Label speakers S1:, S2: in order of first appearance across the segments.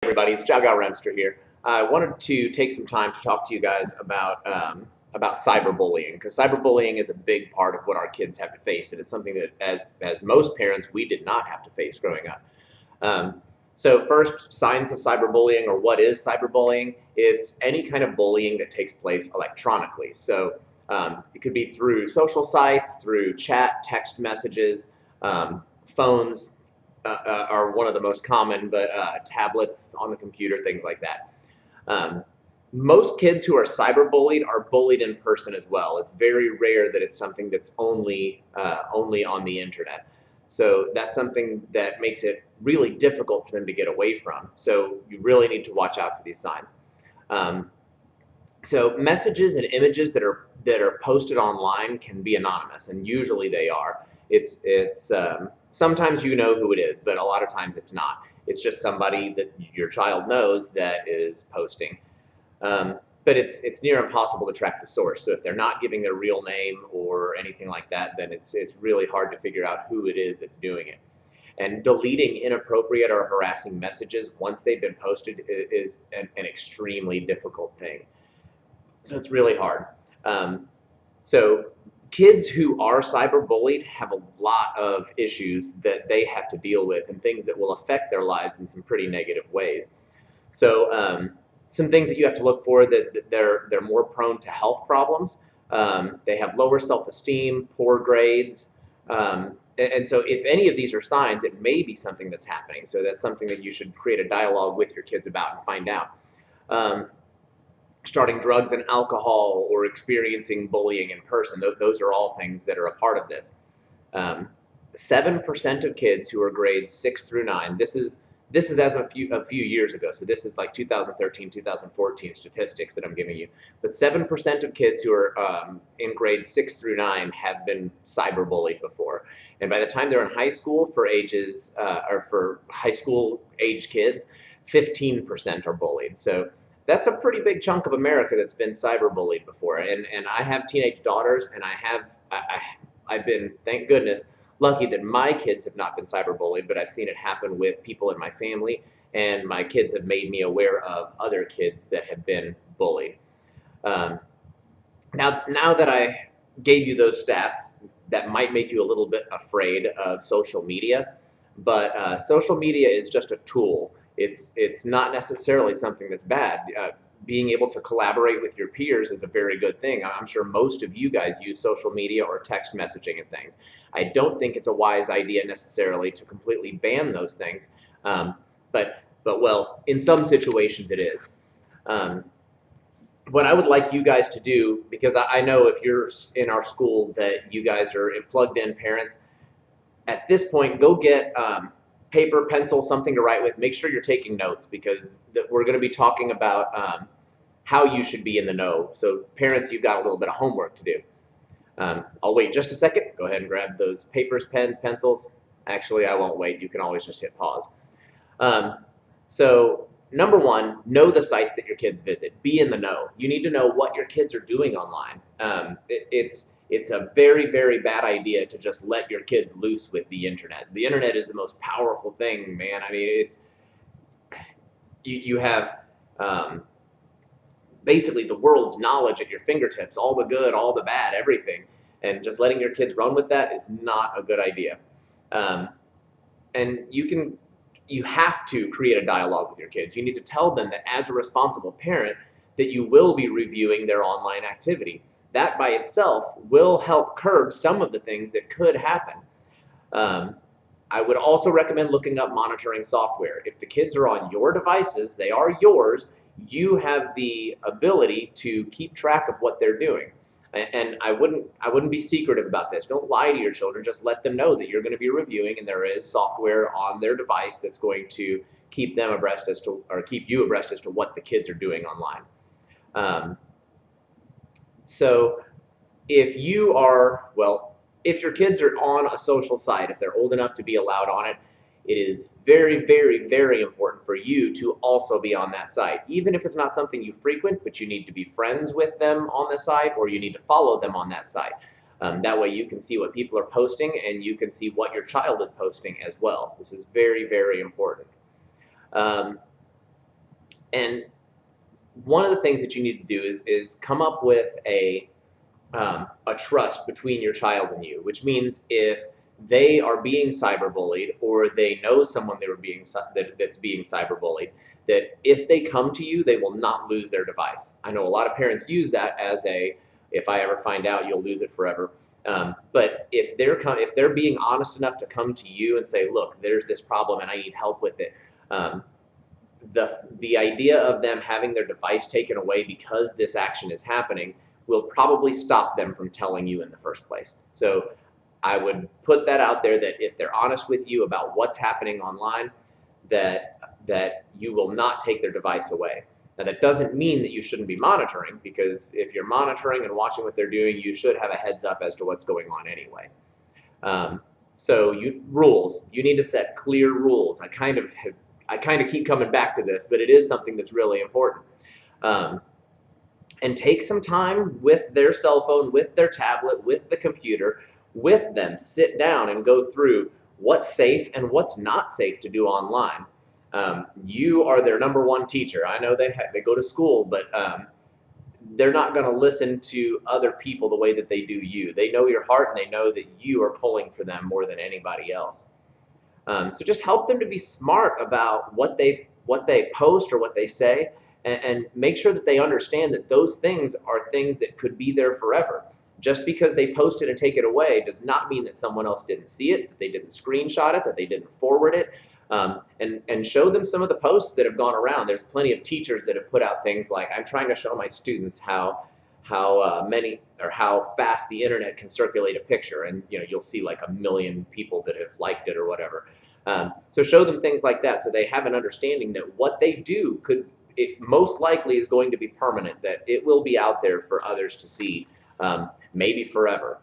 S1: everybody, it's Jagal Remster here. I wanted to take some time to talk to you guys about cyberbullying, because cyberbullying is a big part of what our kids have to face, and it's something that, as most parents, we did not have to face growing up. Um, so first, signs of cyberbullying, or what is cyberbullying? It's any kind of bullying that takes place electronically. So it could be through social sites, through chat, text messages, phones, are one of the most common, but tablets on the computer, things like that. Um, Most kids who are cyberbullied are bullied in person as well. It's very rare that it's something that's only on the internet. So that's something that makes it really difficult for them to get away from. So you really need to watch out for these signs. Um, so messages and images that are posted online can be anonymous, and usually they are. It's sometimes you know who it is, but a lot of times it's not. It's just somebody that your child knows that is posting. But it's near impossible to track the source. So if they're not giving their real name or anything like that, then it's really hard to figure out who it is that's doing it. And deleting inappropriate or harassing messages once they've been posted is an extremely difficult thing. So it's really hard. Um, so kids who are cyberbullied have a lot of issues that they have to deal with, and things that will affect their lives in some pretty negative ways. So some things that you have to look for, that they're more prone to health problems. They have lower self-esteem, poor grades. And so if any of these are signs, it may be something that's happening. So that's something that you should create a dialogue with your kids about and find out. Um, Starting drugs and alcohol, or experiencing bullying in person. Those are all things that are a part of this. Um, 7% of kids who are grades 6 through 9, this is as a few years ago, so this is like 2013, 2014 statistics that I'm giving you. But 7% of kids who are in grades 6 through 9 have been cyberbullied before, and by the time they're in high school, for high school age kids, 15% are bullied. So that's a pretty big chunk of America that's been cyberbullied before. And I have teenage daughters, and I've been, thank goodness, lucky that my kids have not been cyberbullied, but I've seen it happen with people in my family, and my kids have made me aware of other kids that have been bullied. Um, now that I gave you those stats, that might make you a little bit afraid of social media, but social media is just a tool. It's not necessarily something that's bad. Being able to collaborate with your peers is a very good thing. I'm sure most of you guys use social media or text messaging and things. I don't think it's a wise idea necessarily to completely ban those things, but well, in some situations it is. Um, what I would like you guys to do, because I know if you're in our school that you guys are plugged in parents, at this point, go get paper, pencil, something to write with. Make sure you're taking notes, because we're going to be talking about how you should be in the know. So parents, you've got a little bit of homework to do. I'll wait just a second. Go ahead and grab those papers, pens, pencils. Actually, I won't wait. You can always just hit pause. So number one, know the sites that your kids visit. Be in the know. You need to know what your kids are doing online. It's a very, very bad idea to just let your kids loose with the internet. The internet is the most powerful thing, man. I mean, you have basically the world's knowledge at your fingertips, all the good, all the bad, everything. And just letting your kids run with that is not a good idea. And you have to create a dialogue with your kids. You need to tell them that as a responsible parent, that you will be reviewing their online activity. That by itself will help curb some of the things that could happen. I would also recommend looking up monitoring software. If the kids are on your devices, they are yours. You have the ability to keep track of what they're doing. And I wouldn't be secretive about this. Don't lie to your children. Just let them know that you're going to be reviewing, and there is software on their device that's going to keep them abreast or keep you abreast as to what the kids are doing online. So if if your kids are on a social site, if they're old enough to be allowed on it, it is very, very, very important for you to also be on that site. Even if it's not something you frequent, but you need to be friends with them on the site, or you need to follow them on that site. That way you can see what people are posting, and you can see what your child is posting as well. This is very, very important. And one of the things that you need to do is come up with a trust between your child and you, which means if they are being cyberbullied or they know someone that's being cyberbullied, that if they come to you, they will not lose their device. I know a lot of parents use that as a, if I ever find out, you'll lose it forever. But if they're being honest enough to come to you and say, look, there's this problem and I need help with it, the idea of them having their device taken away because this action is happening will probably stop them from telling you in the first place. So I would put that out there, that if they're honest with you about what's happening online, that you will not take their device away. Now that doesn't mean that you shouldn't be monitoring, because if you're monitoring and watching what they're doing, you should have a heads up as to what's going on anyway. So rules. You need to set clear rules. I kind of keep coming back to this, but it is something that's really important. And take some time with their cell phone, with their tablet, with the computer, with them. Sit down and go through what's safe and what's not safe to do online. You are their number one teacher. I know they go to school, but they're not going to listen to other people the way that they do you. They know your heart, and they know that you are pulling for them more than anybody else. So just help them to be smart about what they post or what they say, and make sure that they understand that those things are things that could be there forever. Just because they post it and take it away does not mean that someone else didn't see it, that they didn't screenshot it, that they didn't forward it. And show them some of the posts that have gone around. There's plenty of teachers that have put out things like, I'm trying to show my students how fast the internet can circulate a picture, and you'll see like 1 million people that have liked it or whatever. So show them things like that, so they have an understanding that what they do it most likely is going to be permanent, that it will be out there for others to see, maybe forever.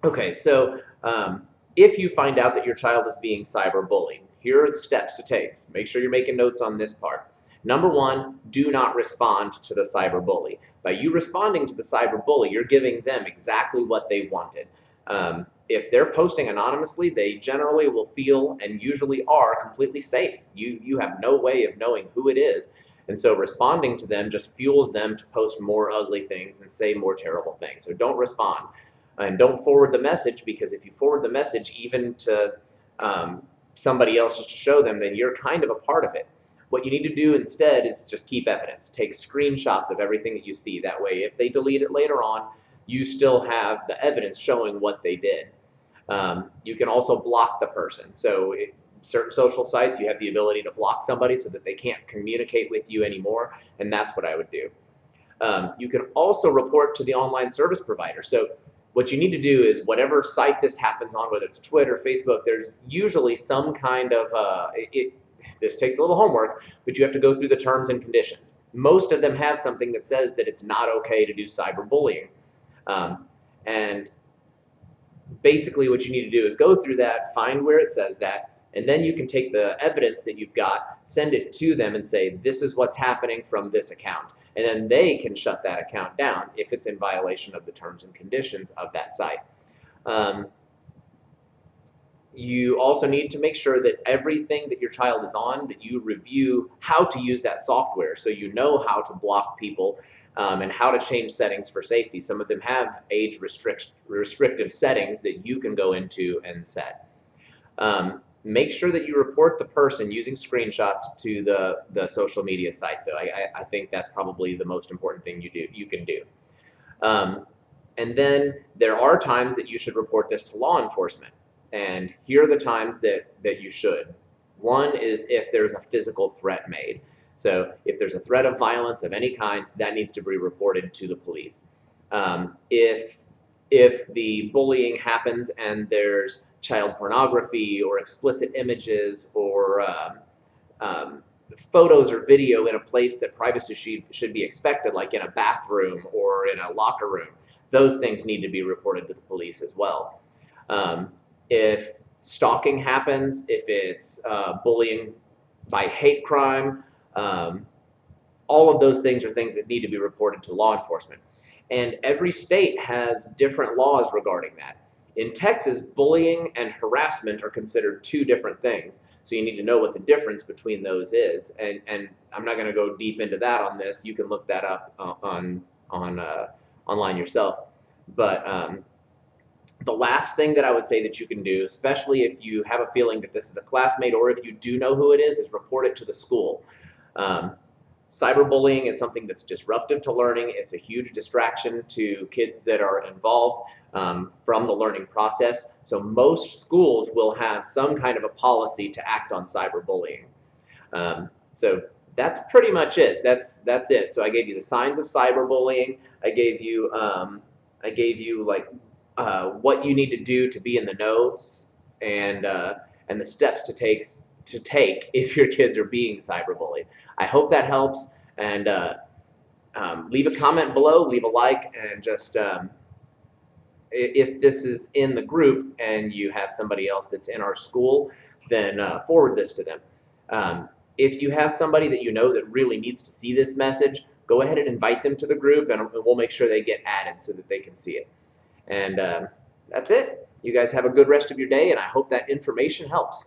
S1: Okay, so if you find out that your child is being cyberbullied, here are the steps to take. Make sure you're making notes on this part. Number one, do not respond to the cyberbully. By you responding to the cyberbully, you're giving them exactly what they wanted. If they're posting anonymously, they generally will feel, and usually are, completely safe. You have no way of knowing who it is. And so responding to them just fuels them to post more ugly things and say more terrible things. So don't respond. And don't forward the message, because if you forward the message even to somebody else just to show them, then you're kind of a part of it. What you need to do instead is just keep evidence. Take screenshots of everything that you see. That way, if they delete it later on, you still have the evidence showing what they did. You can also block the person. So certain social sites, you have the ability to block somebody so that they can't communicate with you anymore, and that's what I would do. You can also report to the online service provider. So what you need to do is, whatever site this happens on, whether it's Twitter, Facebook, there's usually some kind of, this takes a little homework, but you have to go through the terms and conditions. Most of them have something that says that it's not okay to do cyberbullying. And basically what you need to do is go through that, find where it says that, and then you can take the evidence that you've got, send it to them and say, this is what's happening from this account. And then they can shut that account down if it's in violation of the terms and conditions of that site. You also need to make sure that everything that your child is on, that you review how to use that software, so you know how to block people and how to change settings for safety. Some of them have age restrictive settings that you can go into and set. Make sure that you report the person using screenshots to the social media site, though. I think that's probably the most important thing you can do. And then there are times that you should report this to law enforcement. And here are the times that you should. One is if there's a physical threat made. So if there's a threat of violence of any kind, that needs to be reported to the police. If the bullying happens and there's child pornography or explicit images or photos or video in a place that privacy should be expected, like in a bathroom or in a locker room, those things need to be reported to the police as well. If stalking happens, if it's bullying by hate crime, all of those things are things that need to be reported to law enforcement. And every state has different laws regarding that. In Texas, bullying and harassment are considered two different things. So you need to know what the difference between those is. And I'm not going to go deep into that on this. You can look that up on online yourself. But the last thing that I would say that you can do, especially if you have a feeling that this is a classmate or if you do know who it is report it to the school. Um, Cyberbullying is something that's disruptive to learning. It's a huge distraction to kids that are involved from the learning process. So most schools will have some kind of a policy to act on cyberbullying. So that's pretty much it. That's it. So I gave you the signs of cyberbullying. I gave you like what you need to do to be in the know, and the steps to take if your kids are being cyberbullied. I hope that helps, and leave a comment below, leave a like, and just if this is in the group and you have somebody else that's in our school, then forward this to them. If you have somebody that you know that really needs to see this message, go ahead and invite them to the group, and we'll make sure they get added so that they can see it. And that's it. You guys have a good rest of your day, and I hope that information helps.